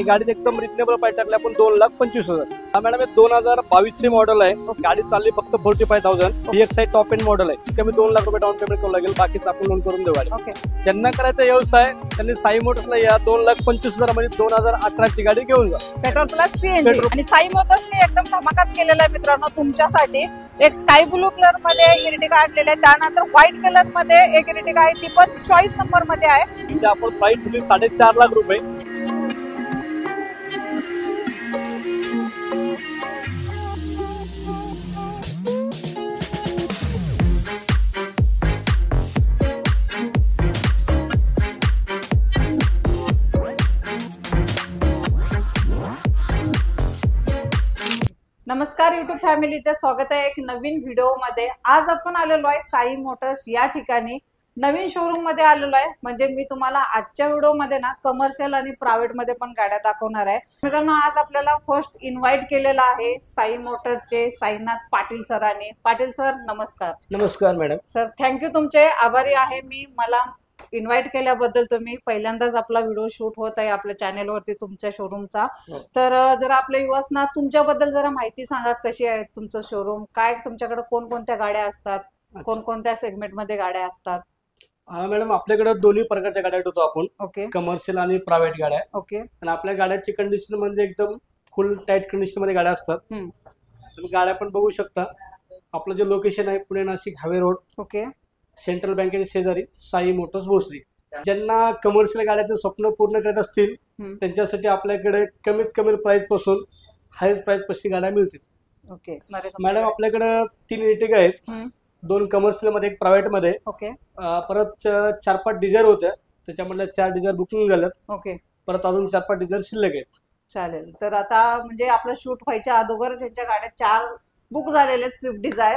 गाडीत एकदम reasonable price टाकले आपण 2,25,000। हा मॅडम 2022 चे मॉडेल आहे। गाडी चालली फक्त 45,000। VXI टॉप एंड मॉडेल आहे। कमी 2 लाख रुपये डाऊन पेमेंट करावं लागेल, बाकीचं आपण लोन करून देऊ गाडी। ज्यांना करायचा व्यवसाय त्यांनी साई मोटर्सला या 2,25,000 मध्ये 2018 ची गाडी घेऊन जा। पेट्रोल प्लस सीएनजी आणि साई मोटर्सने एकदम धमाकाच केलेला आहे मित्रांनो तुमच्यासाठी। एक स्काय ब्लू कलर मध्ये इर्टिगा आणलेला आहे, त्यानंतर व्हाईट कलर मध्ये एक इर्टिगा आहे, ती पण चॉईस नंबर मध्ये आहे। म्हणजे आपण प्राइस दिली 4.5 लाख रुपये। नमस्कार युट्यूब फॅमिलीचे स्वागत आहे एक नवीन व्हिडिओ मध्ये। आज आपण आलेलो आहे साई मोटर्स या ठिकाणी नवीन शोरूम मध्ये आलेलो आहे। म्हणजे मी तुम्हाला आजच्या व्हिडिओ मध्ये ना कमर्शियल आणि प्रायव्हेट मध्ये पण गाड्या दाखवणार आहे। मित्रांनो आज आपल्याला फर्स्ट इन्व्हाइट केलेला आहे साई मोटर्सचे साईनाथ पाटील सरांनी। पाटील सर नमस्कार। नमस्कार मॅडम। सर थँक्यू, तुमचे आभारी आहे मी। मला इन्व्हाइट केल्याबद्दल तुम्ही पहिल्यांदाच आपला व्हिडिओ शूट होत आहे आपल्या चॅनेलवरती तुमच्या शोरूमचा। तर जरा आपल्या युवांना तुमच्याबद्दल जरा माहिती सांगा, कशी आहे तुमचं शोरूम, काय तुमच्याकडे कोणकोणत्या गाड्या असतात, कोणकोणत्या सेगमेंट मध्ये गाड्या असतात? हा मॅडम आपल्याकडे दोन्ही प्रकारच्या गाड्या ठेवतो आपण। ओके, कमर्शियल आणि प्रायव्हेट गाड्या। ओके, आणि आपल्या गाड्याची कंडिशन म्हणजे एकदम फुल टाईट कंडिशन मध्ये गाड्या असतात। तुम्ही गाड्या पण बघू शकता। आपलं जे लोकेशन आहे Pune Nashik highway road, okay, central बँकेच्या शेजारी साई मोटर्स भोसरी। ज्यांना कमर्शियल गाड्याचे स्वप्न पूर्ण करत असतील त्यांच्यासाठी आपल्याकडे कमीत कमी प्राइस पासून हायस्ट प्राइस पासून गाड्या मिळतील। ओके मॅडम आपल्याकडे 3 इर्टिगा आहेत, 2 कमर्शियल मध्ये, 1 प्रायव्हेट मध्ये। ओके, परत 4-5 डिझायर होत्या, त्याच्यामधल्या 4 डिझायर बुकिंग झाल्यात। ओके, परत अजून 4-5 डिझायर शिल्लक आहेत। चालेल। तर आता म्हणजे आपलं शूट व्हायच्या अगोदर त्यांच्या गाड्या 4 बुक झालेल्या स्विफ्ट डिझायर,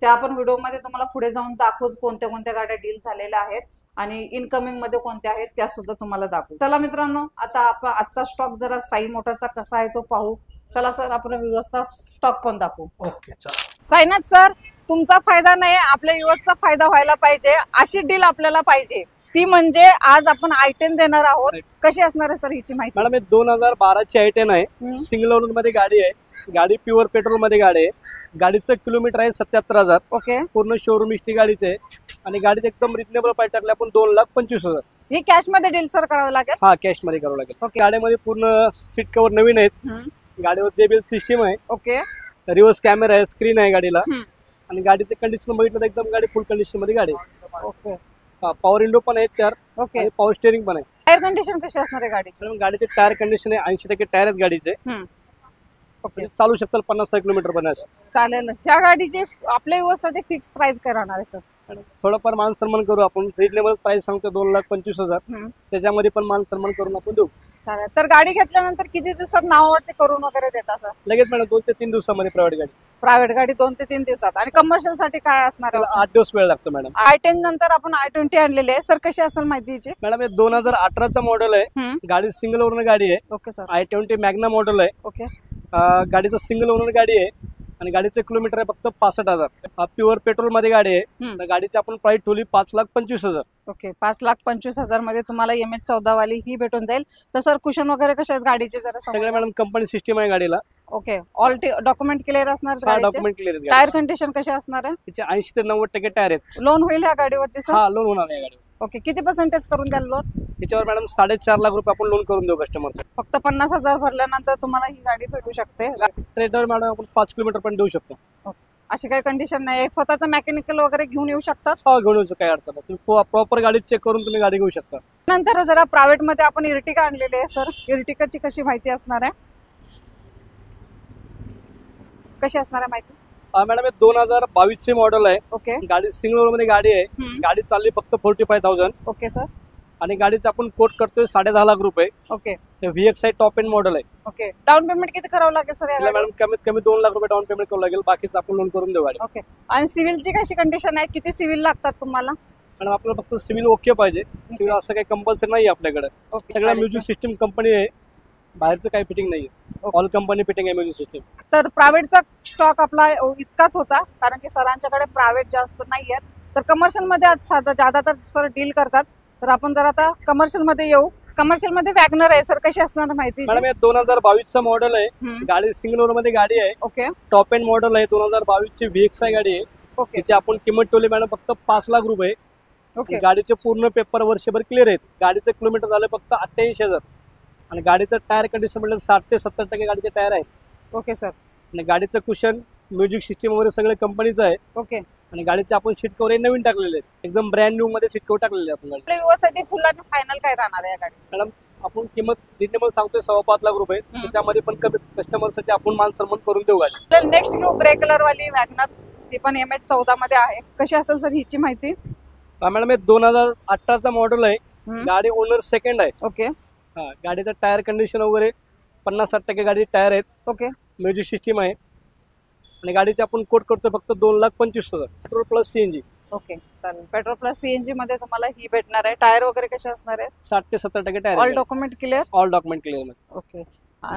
त्या आपण व्हिडिओ मध्ये तुम्हाला पुढे जाऊन दाखवूच कोणत्या कोणत्या गाड्या डील झालेल्या आहेत आणि इनकमिंग मध्ये कोणत्या आहेत त्या सुद्धा तुम्हाला दाखवू। चला मित्रांनो आता आपण आजचा स्टॉक जरा साई मोटरचा कसा आहे तो पाहू। चला सर आपण व्यवस्था स्टॉक पण दाखवू। ओके चला। साईनाथ सर तुमचा फायदा नाही, आपल्या युवकचा फायदा व्हायला पाहिजे, अशी डील आपल्याला पाहिजे। ती म्हणजे आज आपण i10 देणार आहोत। कशी असणार आहे सर हिची माहिती? मॅडम 2012 ची i10 आहे, सिंगल ओनर मध्ये गाडी आहे। गाडी प्युअर पेट्रोल मध्ये गाडी आहे। गाडीचं किलोमीटर आहे 77,000। ओके, पूर्ण शोरूम हिस्ट्री गाडीचे आणि गाडीत एकदम रिजनेबल प्राइस टाकले आपण 2,25,000। हे कॅश मध्ये डील सर करावं लागेल? हा कॅश मध्ये करावं लागेल। गाडीमध्ये पूर्ण सीट कव्हर नवीन आहेत, गाडीवर JBL सिस्टीम आहे। ओके, रिव्हर्स कॅमेरा आहे, स्क्रीन आहे गाडीला आणि गाडीचे कंडिशन बघितलं तर एकदम गाडी फुल कंडिशन मध्ये गाडी आहे। ओके, पॉवर विंडो पण आहे 4। ओके, पॉवर स्टेअरिंग पण आहे। टायर कंडिशन कशी असणार आहे गाडीची? गाडीचे टायर कंडिशन आहे 80% टायर आहेत गाडीचे। ओके, चालू शकतात 50 किलोमीटर पण। चालेल। ह्या गाडीची आपल्या युवासाठी फिक्स प्राइस काय राहणार आहे सर? थोडंफार मान सन्मान करू आपण। रिजनेबल प्राइस सांगतो 2,25,000, त्याच्यामध्ये पण मान सन्मान करून आपण देऊ। चालेल। तर गाडी घेतल्यानंतर किती दिवसात नावावरती करून वगैरे देता सर? लगेच मॅडम 2 ते 3 दिवसामध्ये प्रायव्हेट गाडी। प्रायव्हेट गाडी 2 ते 3 दिवसात। आणि कमर्शियल साठी काय असणार आहे? 8 दिवस वेळ लागतो मॅडम। i10 नंतर आपण i20 आणलेले आहे सर, कशी असेल माहितीची? मॅडम 2018 मॉडेल आहे, गाडी सिंगल ओनर गाडी आहे। Okay sir, i20 Magna model आहे। ओके, गाडीचं सिंगल ओनर गाडी आहे आणि गाडीचं किलोमीटर आहे फक्त 65,000। प्युअर पेट्रोल मध्ये गाडी आहे। गाडीची आपण प्राइस ठेवली 5,25,000। ओके, 5,25,000 मध्ये तुम्हाला MH14 वाली ही भेटून जाईल। तर सर कुशन वगैरे कशा आहेत गाडीचे जरा सगळे मॅडम कंपनी सिस्टीम आहे गाडीला। ओके, ऑल डॉक्युमेंट क्लिअर असणार? Document clear. टायर कंडिशन कशी असणार आहे? तिचे 80 ते 90% टायर आहेत। लोन होईल या गाडीवरती सर? हा लोन होणार आहे गाडीवर। ओके, किती पर्सेंटेज करून द्याल लोन? याच्यावर मॅडम 4.5 लाख रुपये आपण लोन करून देऊ कस्टमरचं। फक्त 50,000 भरल्यानंतर तुम्हाला ही गाडी भेटू शकते। ट्रेडर मॅडम आपण 5 किलोमीटर पण देऊ शकतो। अशी काही कंडिशन नाही, स्वतःचा मेकॅनिकल वगैरे घेऊन येऊ शकतात? हा घेऊन येऊ, काही अडचण नाही। तुम्ही प्रॉपर गाडी चेक करून तुम्ही गाडी घेऊ शकता। नंतर जरा प्रायव्हेट मध्ये आपण इर्टिगा आणलेली आहे सर, इर्टिगाची कशी माहिती असणार आहे? कशी असणार आहे माहिती? मॅडम 2022 चे मॉडेल आहे। ओके, गाडी सिंगल ओनर मध्ये गाडी आहे। गाडी चालली फक्त 45,000। ओके सर, आणि गाडीचं आपण कोट करतोय 10.5 लाख रुपये। Okay, VXI top end model आहे। ओके, डाऊन पेमेंट किती करावं लागेल सर? मॅडम कमीत कमी 2 लाख रुपये डाऊन पेमेंट करावं लागेल, बाकीचं आपण लोन करून देऊ गाडी। ओके, आणि सिव्हिलची कशी कंडिशन आहे? किती सिव्हिल लागतात तुम्हाला? मॅडम आपल्याला फक्त सिव्हिल ओके पाहिजे, सिव्हिल असं काही कंपल्सरी नाही आपल्याकडे। सगळ्या म्युझिक सिस्टीम कंपनी आहे, बाहेरचं काही फिटिंग नाहीये, ऑल कंपनी फिटिंग आहे म्युझिक सिस्टीम। तर प्रायव्हेटचा स्टॉक आपला इतकाच होता, कारण की सरांच्याकडे प्रायव्हेट जास्त नाहीये। तर कमर्शियल मध्ये आज ज्यादा तर सर डील करतात। तर आपण जर आता कमर्शियल मध्ये येऊ कमर्शियल मध्ये वॅगनर आहे सर, कशी असणार माहिती? मॅडम हे 2022 चा मॉडेल आहे. गाडी सिंगल ओनर मध्ये गाडी आहे. ओके. टॉप एंड मॉडेल आहे. 2022 ची VXI गाडी आहे. ओके. तिची आपण किंमत ठेवली मॅडम फक्त 5 लाख रुपये. ओके. गाडीचे पूर्ण पेपर वर्षभर क्लिअर आहेत. गाडीचं किलोमीटर झालं फक्त 88,000 आणि गाडीचं टायर कंडिशन म्हणजे 60 ते 70% गाडीचे टायर आहेत. Okay sir. आणि गाडीचं कुशन, म्युझिक सिस्टीम वगैरे सगळे कंपनीचं आहे. ओके. आणि गाडीचे आपण सीट कव्हर नवीन टाकलेले आहेत. एकदम ब्रँड न्यू मध्ये सीट कव्हर टाकलेले आहेत आपण गाडी. व्यवस्थेसाठी फुल आणि फायनल काय राहणार आहे या गाडी? मॅडम आपण किंमत रिजनेबल सांगतोय 5.25 लाख रुपये. त्याच्यामध्ये पण कमी कस्टमरसाठी आपण मान सन्मान करून देऊ गाडी. नेक्स्ट घेऊ ग्रे कलर वाली वॅगनर, ती पण MH14 मध्ये आहे. कशी असेल सर हिची माहिती? मॅडम हे 2018 मॉडेल आहे. गाडी ओनर सेकंड आहे. ओके. हा, गाडीचं टायर कंडिशन वगैरे 50-60% गाडी टायर आहेत. ओके. म्युझिक सिस्टीम आहे आणि गाडीचे आपण कोट करतो फक्त 2,25,000 पेट्रोल प्लस CNG. ओके चालेल. पेट्रोल प्लस CNG मध्ये तुम्हाला ही भेटणार आहे. टायर वगैरे कसे असणार आहे? 60 ते 70% tyre. All document clear? All document clear. Okay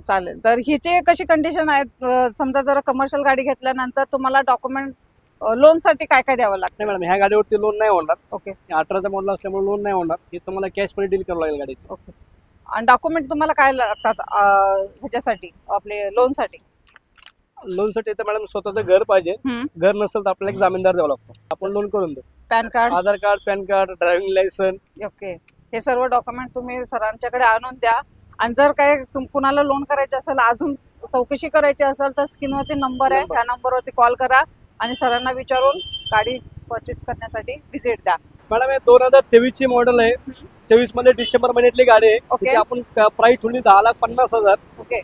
चालेल. तर हिची कशी कंडिशन आहे? समजा जर कमर्शियल गाडी घेतल्यानंतर तुम्हाला डॉक्युमेंट लोन साठी काय काय द्यावं लागतं? नाही मॅडम ह्या गाडीवरती लोन नाही होणार. ओके. 18चा मॉडेल असल्यामुळे लोन नाही होणार. हे तुम्हाला कॅश मध्ये डील करावं लागेल गाडीचं. ओके. आणि डॉक्युमेंट तुम्हाला काय लागतात ह्याच्यासाठी, आपले लोन साठी? लोन साठी तर मॅडम स्वतःचं घर पाहिजे. घर नसेल तर आपल्याला एक जामीनदार द्यावा लागतो. आपण लोन करून देऊ. PAN card, Aadhaar card, PAN card, driving licence. Okay. हे सर्व डॉक्युमेंट तुम्ही सरांच्याकडे आणून द्या. आणि जर काय कुणाला लोन करायचे असेल, अजून चौकशी करायची असेल तर स्क्रीनवरती नंबर आहे, त्या नंबरवरती कॉल करा आणि सरांना विचारून गाडी परचेस करण्यासाठी व्हिजिट द्या. मॅडम हे 2023 ची मॉडेल आहे. 23 मध्ये डिसेंबर महिन्यातली गाडी आहे. ओके. आपण प्राइस ठेवली 10,50,000. ओके.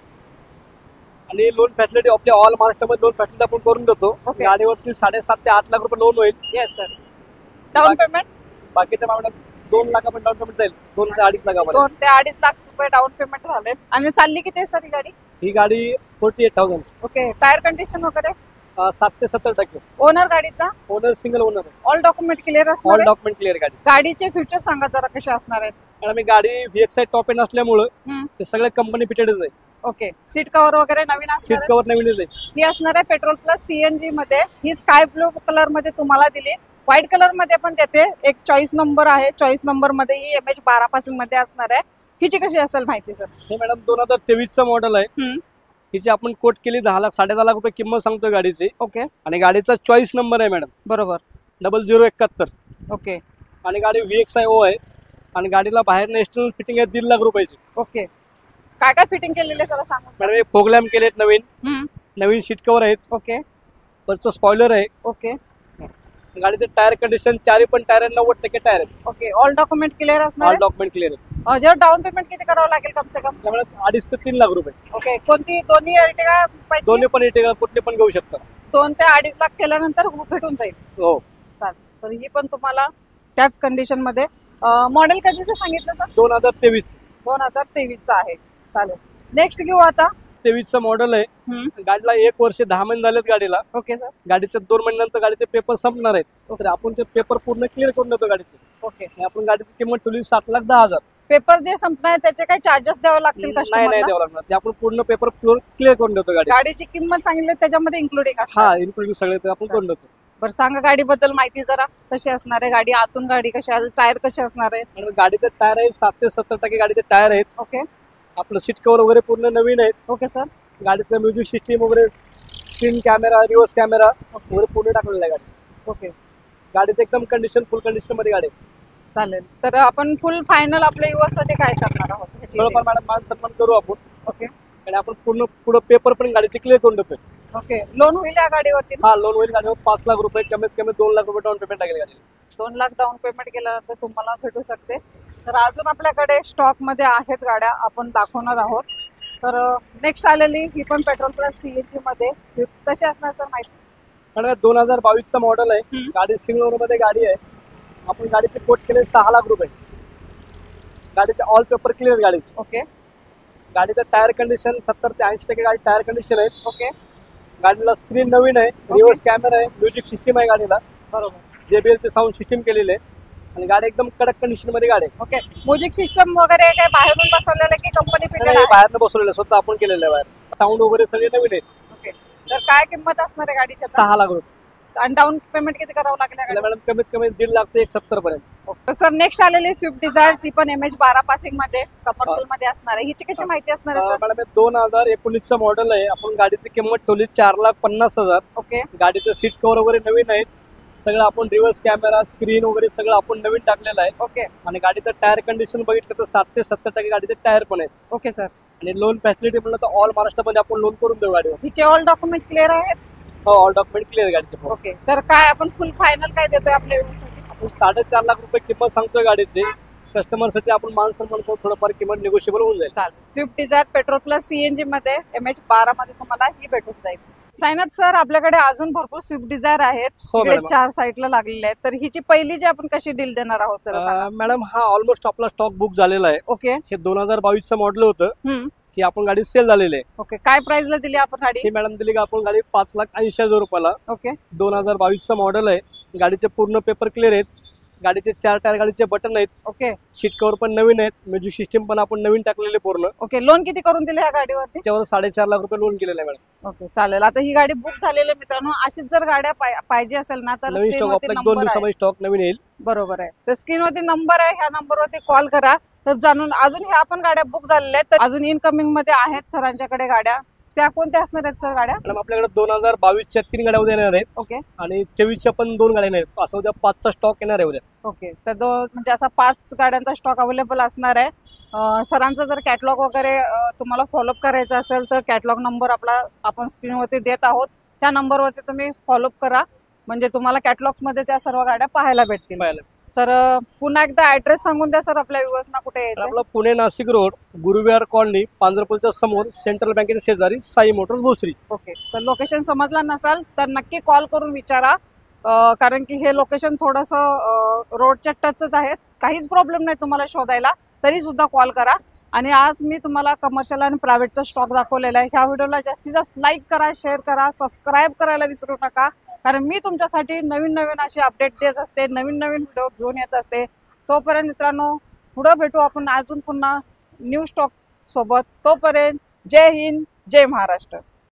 आणि लोन फॅसिलिटी आपल्या ऑल महाराष्ट्रामध्ये लोन फॅसिलिटी आपण करून देतो. गाडीवरती 7.5 ते 8 लाख रुपये लोन होईल. Yes sir. डाऊन पेमेंट बाकीच्या मॅडम 2 लाखापर्यंत डाऊन पेमेंट जाईल. 2 ते 2.5 लाखापर्यंत. 2 ते 2.5 लाख रुपये डाऊन पेमेंट झाले. आणि चालली किती आहे सर ही गाडी? ही गाडी 48,000. ओके. टायर कंडिशन वगैरे 60 ते 70%. ओनर गाडीचा? ओनर सिंगल ओनर आहे. ऑल डॉक्युमेंट क्लिअर असणार? ऑल डॉक्युमेंट क्लिअर गाडी. गाडीचे फीचर सांगा जरा कसे असणार आहेत? मॅडम ही गाडी VXI टॉप एंड असल्यामुळे ते सगळे कंपनी फिटेडच आहे. ओके. सीट कव्हर वगैरे नवीन असणार? सीट कव्हर नवीनच आहे. ही असणार आहे पेट्रोल प्लस CNG मध्ये. ही स्काय ब्लू कलर मध्ये तुम्हाला दिली. व्हाईट कलर मध्ये पण देते. एक चॉईस नंबर आहे. चॉईस नंबर मध्ये ही MH12 पासून मध्ये असणार आहे. हिची कशी असेल माहिती सर? हे मॅडम 2023 चा मॉडेल आहे. हिची आपण कोट केली 10 लाख 10.5 लाख रुपये किंमत सांगतोय गाडीची. ओके. आणि गाडीचा चॉईस नंबर आहे मॅडम. बरोबर. 0071. ओके. आणि गाडी VXI O आहे. आणि गाडीला बाहेर एक्सटर्नल फिटिंग आहे 1.5 लाख रुपयाची. ओके. काय काय फिटिंग केलेले सर सांगा? मॅडम हे फॉग लॅम्प केलेत नवीन सीट कव्हर आहेत. ओके. वरचं स्पॉइलर आहे. ओके. गाडीचे टायर कंडिशन 4 पण टायर 90% टायर आहेत. ओके. ऑल डॉक्युमेंट क्लिअर असणार? ऑल डॉक्युमेंट क्लिअर आहे. जर डाऊन पेमेंट किती करावं लागेल कम से कम? 2.5 ते 3 लाख रुपये. ओके. कोणती? दोन्ही अर्टिगा पाहिजे? दोन्ही पण Ertiga कुठले पण घेऊ शकता. 2 ते 2.5 लाख केल्यानंतर भेटून जाईल. हो चालेल. तर ही पण तुम्हाला त्याच कंडिशन मध्ये. मॉडेल कधीचं सांगितलं सर? 2023. 2023 आहे. चालेल. नेक्स्ट घेऊ आता. 23 मॉडेल आहे. गाडीला 1 वर्ष 10 महिने झालेत गाडीला. Okay sir. गाडीचे 2 महिन्यानंतर गाडीचे पेपर संपणार आहेत. तर आपण ते पेपर पूर्ण क्लिअर करून देतो गाडीचे. ओके. आपण गाडीची किंमत ठेवली 7,10,000. पेपर जे संपणार त्याचे काही चार्जेस द्यावे लागतील नाही कस्टमरला? द्यावं लागणार. ते आपण पूर्ण पेपर क्लिअर करून देतो गाडी. गाडीची किंमत सांगितली त्याच्यामध्ये इन्क्लुडिंग असणार? हा इन्क्लुडिंग सगळे ते आपण करून देतो. बरं सांगा गाडीबद्दल माहिती जरा. कशी असणार आहे गाडी? आतून गाडी कशी आहे? टायर कसे असणार आहे? गाडीचे टायर आहे 60 ते 70% गाडीचे टायर आहेत. ओके. आपलं सीट कव्हर वगैरे पूर्ण नवीन आहेत. Okay sir. गाडीचं म्युझिक सिस्टीम वगैरे, स्क्रीन कॅमेरा, रिव्हर्स कॅमेरा वगैरे पूर्ण टाकलेला आहे गाडी. ओके. गाडीचं एकदम कंडिशन फुल कंडिशन मध्ये गाडी. चालेल. तर आपण फुल फायनल आपल्या युवासाठी काय करणार आहोत? थोडंफार मॅडम मान सन्मान करू आपण. ओके. आणि आपण पूर्ण पुढे पेपर पण गाडीचे क्लिअर करून देतोय. ओके. लोन होईल या गाडीवरती? हा लोन होईल. गाडीवर 5 लाख रुपये कमीत कमी 2 लाख रुपये डाऊन पेमेंट लागेल गाडीला. 2 लाख डाऊन पेमेंट केल्यानंतर तुम्हाला भेटू शकते. तर अजून आपल्याकडे स्टॉक मध्ये आहेत गाड्या, आपण दाखवणार आहोत. तर नेक्स्ट आलेली ही पण पेट्रोल प्लस CNG मध्ये. कशी असणार सर माहिती? मॅडम 2022 चा मॉडेल आहे. गाडी सिंगल ओनर मध्ये गाडी आहे. आपण गाडीचे कोट केले 6 लाख रुपये. गाडीचे ऑल पेपर क्लिअर गाडी. ओके. गाडीचं टायर कंडिशन 70 ते 80% गाडी टायर कंडिशन आहे. ओके. गाडीला स्क्रीन नवीन आहे. रिव्हर्स कॅमेरा आहे. म्युझिक सिस्टीम आहे गाडीला. बरोबर. JBL चे साऊंड सिस्टीम केलेले आहे. आणि गाडी एकदम कडक कंडिशन मध्ये गाडी आहे. ओके. म्युझिक सिस्टम वगैरे काय बाहेरून बसवलेलं की कंपनी फिटेड आहे? बाहेरनं बसवलेलं स्वतः आपण केलेलं आहे. बाहेर साऊंड वगैरे सगळे नवीन आहेत. ओके. तर काय किंमत असणार आहे गाडीची? 6 लाख रुपये. आणि डाऊन पेमेंट किती करावं लागेल या त्याला गाडीवर? मॅडम कमीत कमी 1.5 लाख ते 1.70 पर्यंत. तर सर नेक्स्ट आलेली स्विफ्ट डिझायर ती पण MH12 पासिंग मध्ये कमर्शियल मध्ये असणार आहे. हिची कशी माहिती असणार आहे सर? मॅडम हे 2019चं मॉडेल आहे. आपण गाडीची किंमत ठेवली 4,50,000. ओके गाडीचं सीट कव्हर वगैरे नवीन आहेत. सगळं आपण रिव्हर्स कॅमेरा स्क्रीन वगैरे सगळं आपण नवीन टाकलेलं आहे. ओके आणि गाडीचं टायर कंडिशन बघितलं तर 60 ते 70% गाडीचे टायर पण आहेत. Okay sir. आणि लोन फॅसिलिटी म्हणलं तर ऑल महाराष्ट्रामध्ये आपण लोन करून देऊ गाडीवर. हिचे ऑल डॉक्युमेंट क्लिअर आहेत? हो, ऑल डॉक्युमेंट क्लिअर गाडीचे. ओके तर काय आपण फुल फायनल काय देतोय आपल्या व्यवसायासाठी? आपण 4.5 लाख रुपये किंमत सांगतोय गाडीची. कस्टमरसाठी आपण मान सन्मान करून थोडंफार किंमत निगोशिएबल होऊन जाईल. चालेल. Swift Dzire petrol plus CNG मध्ये MH12 मध्ये तुम्हाला ही भेटून जाईल. सायनाथ सर आपल्याकडे अजून भरपूर स्विफ्ट डिझायर आहेत. हो इकडे मॅडम. 4 साईडला लागलेले आहेत. तर हिची पहिली जी आपण कशी डील देणार आहोत जरा सांगा. मॅडम हा ऑलमोस्ट आपला स्टॉक बुक झालेला आहे. ओके. हे 2022चं मॉडेल होतं की आपण गाडी सेल झालेली आहे. ओके काय प्राइसला दिली आपण गाडी? ही मॅडम दिली का आपण गाडी 5,80,000 रुपयाला. ओके 2022चं मॉडेल आहे. गाडीचे पूर्ण पेपर क्लिअर आहेत. गाडीचे 4 टायर गाडीचे बटन आहेत. ओके सीट कव्हर पण नवीन आहेत. म्युझिक सिस्टीम पण आपण नवीन टाकलेले पूर्ण. ओके लोन किती करून दिले ह्या गाडीवरती? त्याच्यावर 4.5 लाख रुपये लोन केलेलं आहे मॅडम. ओके चालेल. आता ही गाडी बुक झालेली आहे मित्रांनो. अशीच जर गाड्या पाहिजे असेल ना तर नवीन स्टॉक स्क्रीनवरती आपला 2 नंबर आहे. दिवसामध्ये स्टॉक नवीन येईल. बरोबर आहे. तर स्क्रीनवरती नंबर आहे. ह्या नंबरवरती कॉल करा. तर जाणून अजून ह्या पण गाड्या बुक झालेल्या आहेत. तर अजून इनकमिंग मध्ये आहेत सरांच्याकडे गाड्या. त्या कोणत्या असणार आहेत सर गाड्या? मॅडम आपल्याकडे 2022च्या 3 गाड्या उद्या येणार आहेत. ओके आणि 23च्या पण 2 गाड्या येणार आहेत. असं उद्या 5चा स्टॉक येणार आहे उद्या. ओके तर म्हणजे असा 5 गाड्यांचा स्टॉक अवेलेबल असणार आहे. सरांचा जर कॅटलॉग वगैरे तुम्हाला फॉलोअप करायचा असेल तर कॅटलॉग नंबर आपण स्क्रीनवरती देत आहोत. त्या नंबरवरती तुम्ही फॉलोअप करा म्हणजे तुम्हाला कॅटलॉग्स मध्ये त्या सर्व गाड्या पाहायला भेटतील. तर पुन्हा एकदा ऍड्रेस सांगून द्या सर आपल्या व्ह्युअर्सना कुठे यायचं. आपला पुणे नाशिक रोड गुरुविहार कॉलनी पांजरपूरच्या समोर सेंट्रल बँकेच्या शेजारी साई मोटर्स भोसरी. ओके तर लोकेशन समजला नसाल तर नक्की कॉल करून विचारा. कारण की हे लोकेशन थोडंसं रोडच्या टचच आहे. काहीच प्रॉब्लेम नाही तुम्हाला शोधायला तरी सुद्धा कॉल करा. आणि आज मी तुम्हाला कमर्शियल आणि प्रायव्हेटचा स्टॉक दाखवलेला आहे. ह्या व्हिडिओला जास्तीत जास्त लाईक करा, शेअर करा, सबस्क्राईब करायला विसरू नका. कारण मी तुमच्यासाठी नवीन नवीन अशी अपडेट देत असते, नवीन नवीन व्हिडिओ घेऊन येत असते. तोपर्यंत मित्रांनो पुढे भेटू आपण अजून पुन्हा न्यू स्टॉक सोबत. तोपर्यंत जय हिंद, जय महाराष्ट्र.